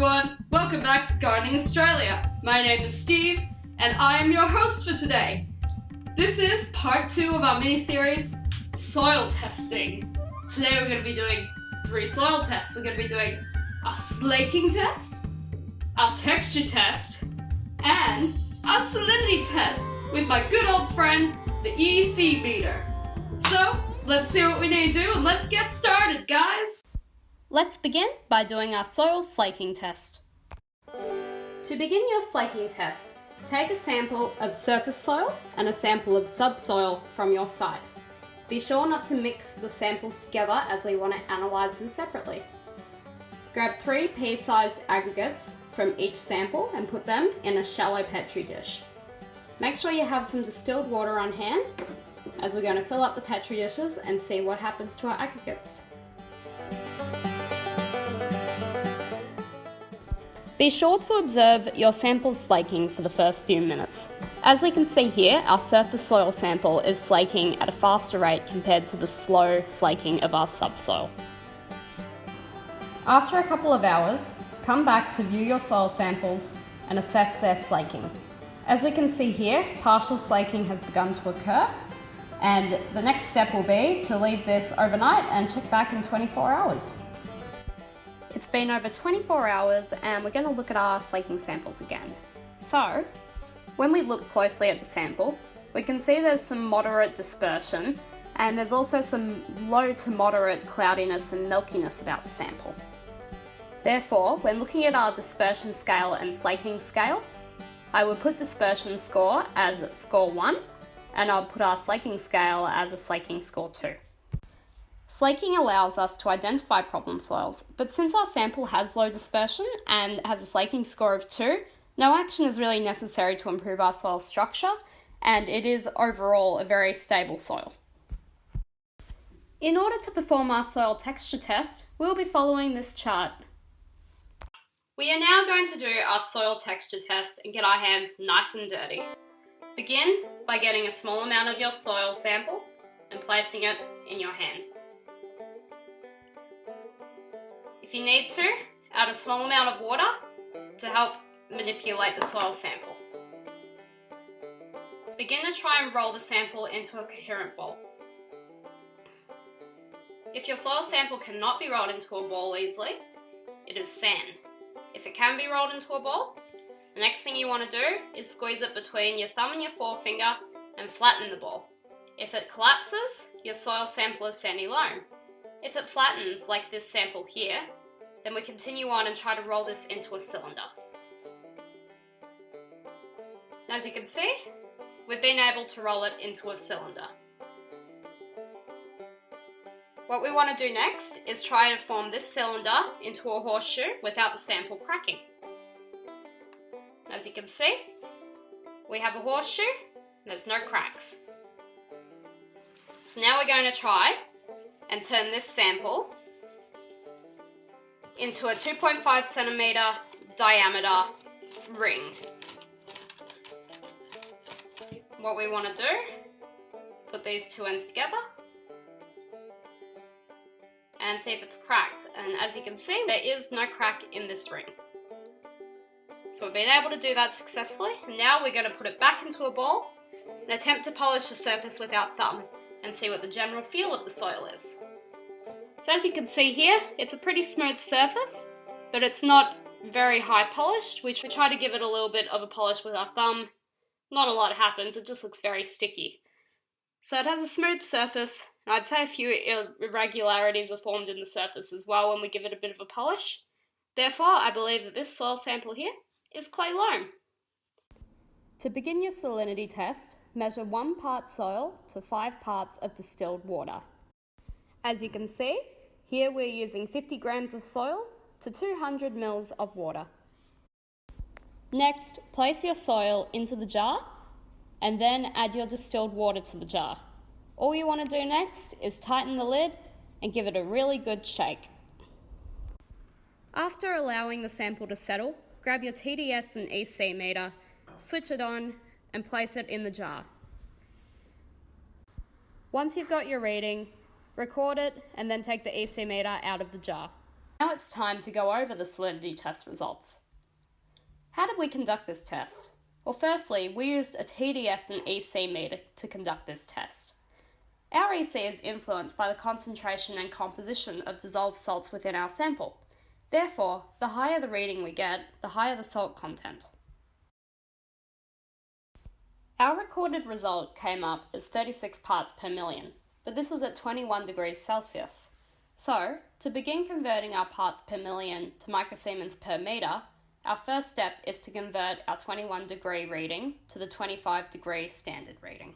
everyone, welcome back to Gardening Australia. My name is Steve and I am your host for today. This is part 2 of our mini-series, soil testing. Today we're going to be doing 3 soil tests. We're going to be doing a slaking test, a texture test, and a salinity test with my good old friend, the EC meter. So, let's see what we need to do and let's get started, guys! Let's begin by doing our soil slaking test. To begin your slaking test, take a sample of surface soil and a sample of subsoil from your site. Be sure not to mix the samples together as we want to analyse them separately. Grab 3 pea-sized aggregates from each sample and put them in a shallow petri dish. Make sure you have some distilled water on hand as we're going to fill up the petri dishes and see what happens to our aggregates. Be sure to observe your sample slaking for the first few minutes. As we can see here, our surface soil sample is slaking at a faster rate compared to the slow slaking of our subsoil. After a couple of hours, come back to view your soil samples and assess their slaking. As we can see here, partial slaking has begun to occur, and the next step will be to leave this overnight and check back in 24 hours. It's been over 24 hours and we're going to look at our slaking samples again. So, when we look closely at the sample, we can see there's some moderate dispersion and there's also some low to moderate cloudiness and milkiness about the sample. Therefore, when looking at our dispersion scale and slaking scale, I would put dispersion score as score 1 and I'll put our slaking scale as a slaking score 2. Slaking allows us to identify problem soils, but since our sample has low dispersion and has a slaking score of 2, no action is really necessary to improve our soil structure, and it is overall a very stable soil. In order to perform our soil texture test, we'll be following this chart. We are now going to do our soil texture test and get our hands nice and dirty. Begin by getting a small amount of your soil sample and placing it in your hand. If you need to, add a small amount of water to help manipulate the soil sample. Begin to try and roll the sample into a coherent ball. If your soil sample cannot be rolled into a ball easily, it is sand. If it can be rolled into a ball, the next thing you want to do is squeeze it between your thumb and your forefinger and flatten the ball. If it collapses, your soil sample is sandy loam. If it flattens, like this sample here, then we continue on and try to roll this into a cylinder. As you can see, we've been able to roll it into a cylinder. What we want to do next is try and form this cylinder into a horseshoe without the sample cracking. As you can see, we have a horseshoe and there's no cracks. So now we're going to try and turn this sample into a 2.5 centimeter diameter ring. What we want to do is put these 2 ends together and see if it's cracked. And as you can see, there is no crack in this ring. So we've been able to do that successfully. And now we're going to put it back into a ball and attempt to polish the surface with our thumb and see what the general feel of the soil is. So as you can see here, it's a pretty smooth surface, but it's not very high polished. We try to give it a little bit of a polish with our thumb. Not a lot happens, it just looks very sticky. So it has a smooth surface, and I'd say a few irregularities are formed in the surface as well when we give it a bit of a polish. Therefore, I believe that this soil sample here is clay loam. To begin your salinity test, measure 1 part soil to 5 parts of distilled water. As you can see, here we're using 50 grams of soil to 200 mils of water. Next, place your soil into the jar and then add your distilled water to the jar. All you want to do next is tighten the lid and give it a really good shake. After allowing the sample to settle, grab your TDS and EC meter, switch it on and place it in the jar. Once you've got your reading, record it and then take the EC meter out of the jar. Now it's time to go over the salinity test results. How did we conduct this test? Well, firstly, we used a TDS and EC meter to conduct this test. Our EC is influenced by the concentration and composition of dissolved salts within our sample. Therefore, the higher the reading we get, the higher the salt content. Our recorded result came up as 36 parts per million, but this was at 21 degrees Celsius. So, to begin converting our parts per million to microsiemens per metre, our first step is to convert our 21 degree reading to the 25 degree standard reading.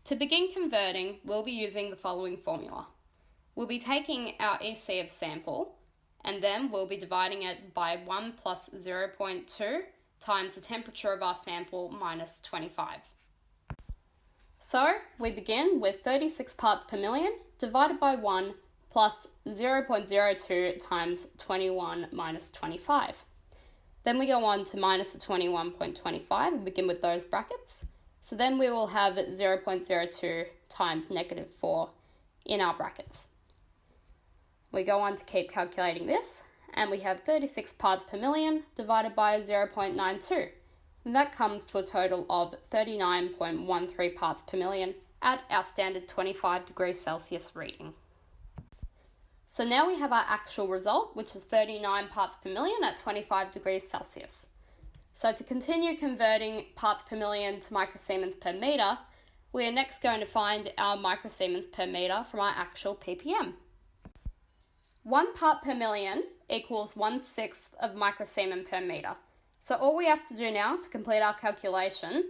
To begin converting, we'll be using the following formula. We'll be taking our EC of sample, and then we'll be dividing it by 1 plus 0.2 times the temperature of our sample minus 25. So, we begin with 36 parts per million divided by 1 plus 0.02 times 21 minus 25. Then we go on to minus the 21.25 and begin with those brackets. So then we will have 0.02 times negative 4 in our brackets. We go on to keep calculating this, and we have 36 parts per million divided by 0.92. And that comes to a total of 39.13 parts per million at our standard 25 degrees Celsius reading. So now we have our actual result, which is 39 parts per million at 25 degrees Celsius. So to continue converting parts per million to microsiemens per metre, we are next going to find our microsiemens per metre from our actual ppm. 1 part per million equals 1/6 of microsiemen per metre. So all we have to do now to complete our calculation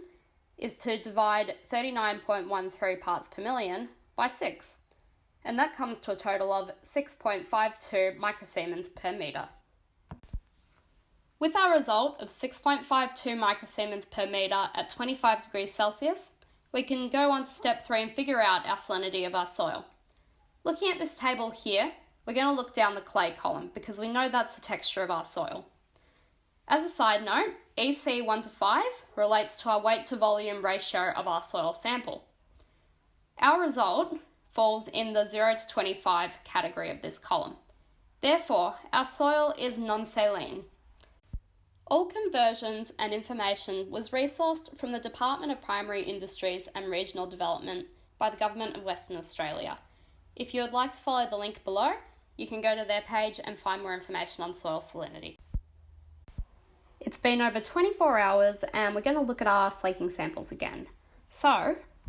is to divide 39.13 parts per million by 6. And that comes to a total of 6.52 microsiemens per metre. With our result of 6.52 microsiemens per metre at 25 degrees Celsius, we can go on to step 3 and figure out our salinity of our soil. Looking at this table here, we're going to look down the clay column because we know that's the texture of our soil. As a side note, EC 1 to 5 relates to our weight to volume ratio of our soil sample. Our result falls in the 0 to 25 category of this column. Therefore, our soil is non-saline. All conversions and information was resourced from the Department of Primary Industries and Regional Development by the Government of Western Australia. If you would like to follow the link below, you can go to their page and find more information on soil salinity. It's been over 24 hours and we're going to look at our slaking samples again. So,